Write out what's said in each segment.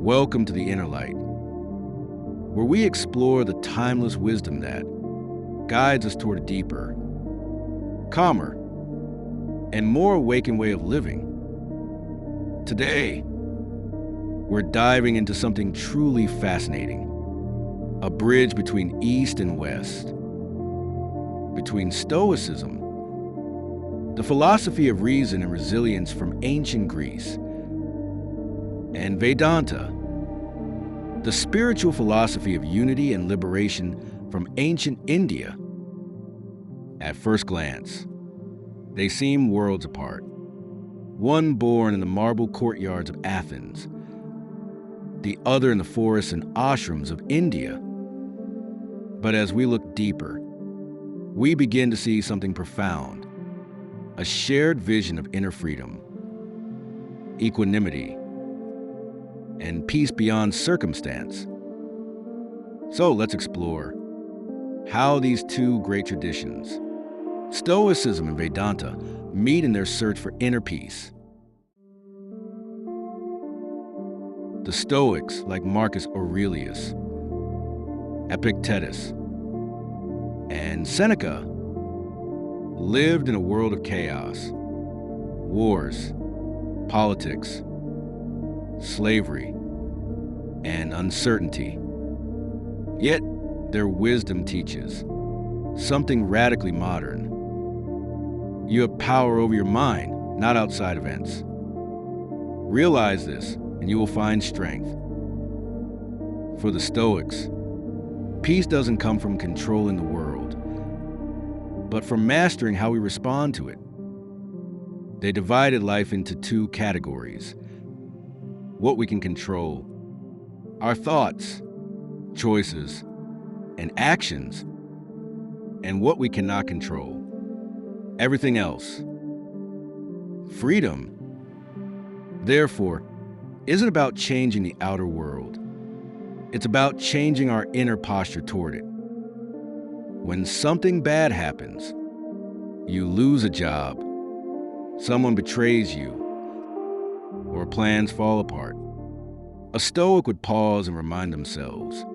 Welcome to the Inner Light, where we explore the timeless wisdom that guides us toward a deeper, calmer, and more awakened way of living. Today, we're diving into something truly fascinating, a bridge between East and West, between Stoicism, the philosophy of reason and resilience from ancient Greece, and Vedanta, the spiritual philosophy of unity and liberation from ancient India. At first glance, they seem worlds apart. One born in the marble courtyards of Athens, the other in the forests and ashrams of India. But as we look deeper, we begin to see something profound, a shared vision of inner freedom, equanimity, and peace beyond circumstance. So let's explore how these two great traditions, Stoicism and Vedanta, meet in their search for inner peace. The Stoics, like Marcus Aurelius, Epictetus, and Seneca, lived in a world of chaos, wars, politics, slavery, and uncertainty. Yet, their wisdom teaches something radically modern. You have power over your mind, not outside events. Realize this, and you will find strength. For the Stoics, peace doesn't come from controlling the world, but from mastering how we respond to it. They divided life into two categories: what we can control, our thoughts, choices, and actions, and what we cannot control, everything else. Freedom, therefore, isn't about changing the outer world. It's about changing our inner posture toward it. When something bad happens, you lose a job, someone betrays you, or plans fall apart, a Stoic would pause and remind themselves,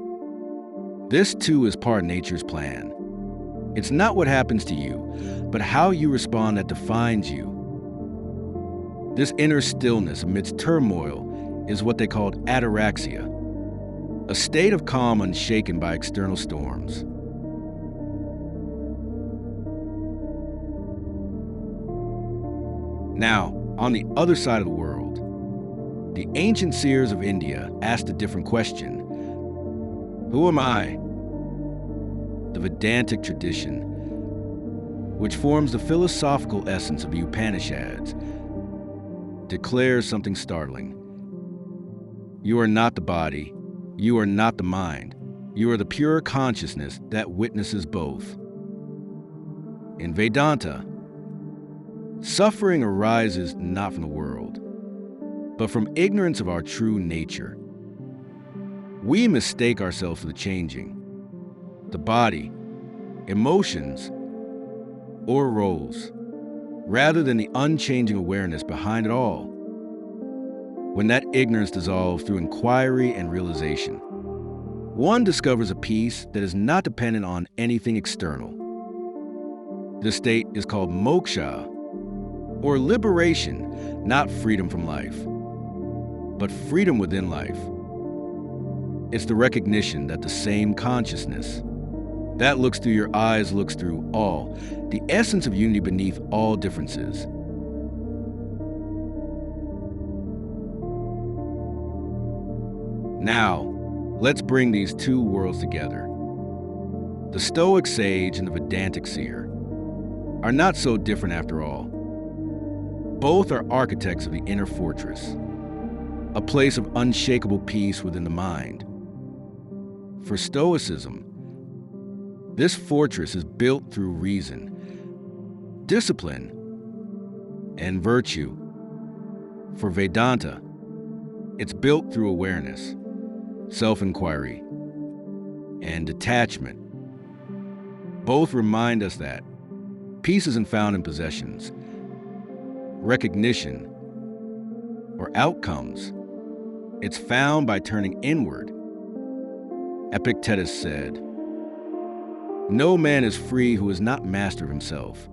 this too is part of nature's plan. It's not what happens to you, but how you respond that defines you. This inner stillness amidst turmoil is what they called ataraxia, a state of calm unshaken by external storms. Now, on the other side of the world, the ancient seers of India asked a different question. Who am I? The Vedantic tradition, which forms the philosophical essence of the Upanishads, declares something startling. You are not the body, you are not the mind, you are the pure consciousness that witnesses both. In Vedanta, suffering arises not from the world, but from ignorance of our true nature. We mistake ourselves for the changing, the body, emotions, or roles, rather than the unchanging awareness behind it all. When that ignorance dissolves through inquiry and realization, one discovers a peace that is not dependent on anything external. This state is called moksha, or liberation, not freedom from life, but freedom within life. It's the recognition that the same consciousness that looks through your eyes looks through all, the essence of unity beneath all differences. Now, let's bring these two worlds together. The Stoic sage and the Vedantic seer are not so different after all. Both are architects of the inner fortress, a place of unshakable peace within the mind. For Stoicism, this fortress is built through reason, discipline, and virtue. For Vedanta, it's built through awareness, self-inquiry, and detachment. Both remind us that peace isn't found in possessions, recognition, or outcomes, It's found by turning inward. Epictetus said, "No man is free who is not master of himself."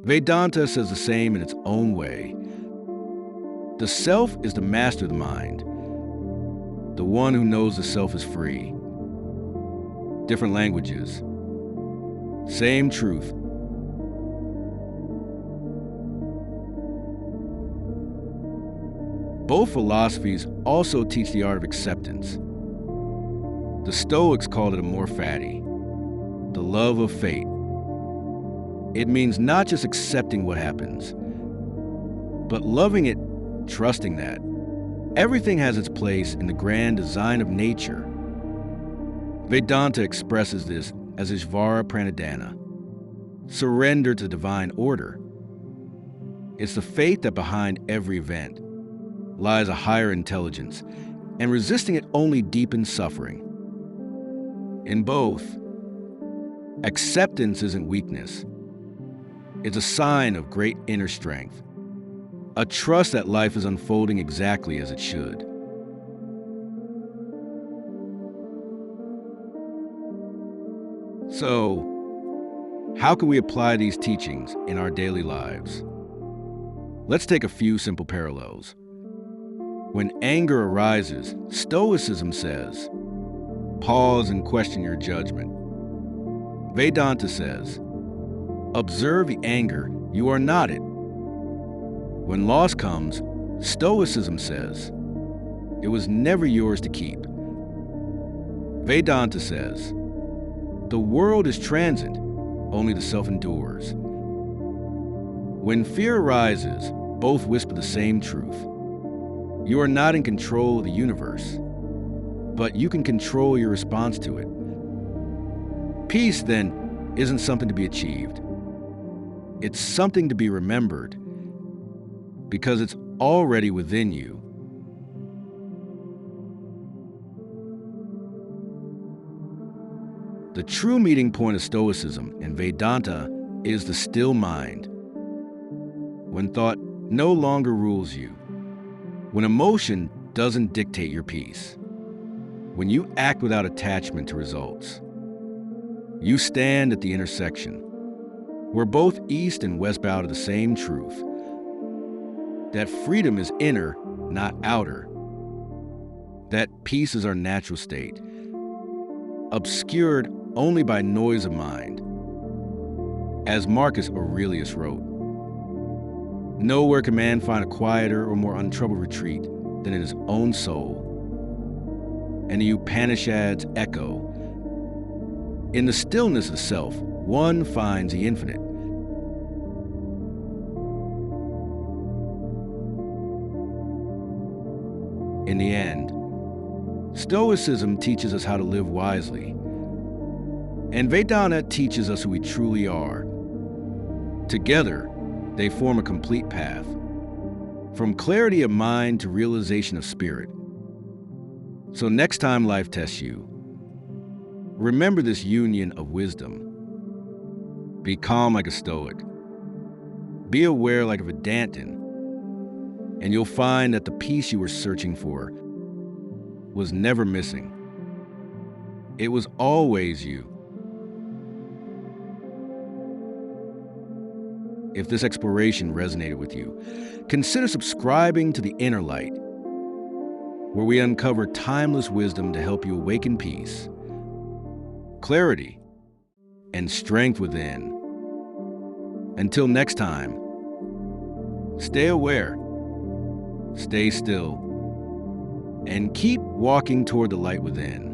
Vedanta says the same in its own way. The self is the master of the mind. The one who knows the self is free. Different languages. Same truth. Both philosophies also teach the art of acceptance. The Stoics called it amor fati, the love of fate. It means not just accepting what happens, but loving it, trusting that everything has its place in the grand design of nature. Vedanta expresses this as Ishvara Pranidhana, surrender to divine order. It's the faith that behind every event lies a higher intelligence, and resisting it only deepens suffering. In both, acceptance isn't weakness. It's a sign of great inner strength, a trust that life is unfolding exactly as it should. So, how can we apply these teachings in our daily lives? Let's take a few simple parallels. When anger arises, Stoicism says, pause and question your judgment. Vedanta says, observe the anger, you are not it. When loss comes, Stoicism says, it was never yours to keep. Vedanta says, the world is transient, only the self endures. When fear arises, both whisper the same truth. You are not in control of the universe, but you can control your response to it. Peace, then, isn't something to be achieved. It's something to be remembered, because it's already within you. The true meeting point of Stoicism and Vedanta is the still mind. When thought no longer rules you, when emotion doesn't dictate your peace, when you act without attachment to results, you stand at the intersection, where both East and West bow to the same truth, that freedom is inner, not outer, that peace is our natural state, obscured only by noise of mind. As Marcus Aurelius wrote, nowhere can man find a quieter or more untroubled retreat than in his own soul. And the Upanishads echo, in the stillness of self, one finds the infinite. In the end, Stoicism teaches us how to live wisely, and Vedanta teaches us who we truly are. Together, they form a complete path, from clarity of mind to realization of spirit. So next time life tests you, remember this union of wisdom. Be calm like a Stoic. Be aware like a Vedantic, and you'll find that the peace you were searching for was never missing. It was always you. If this exploration resonated with you, consider subscribing to The Inner Light, where we uncover timeless wisdom to help you awaken peace, clarity, and strength within. Until next time, stay aware, stay still, and keep walking toward the light within.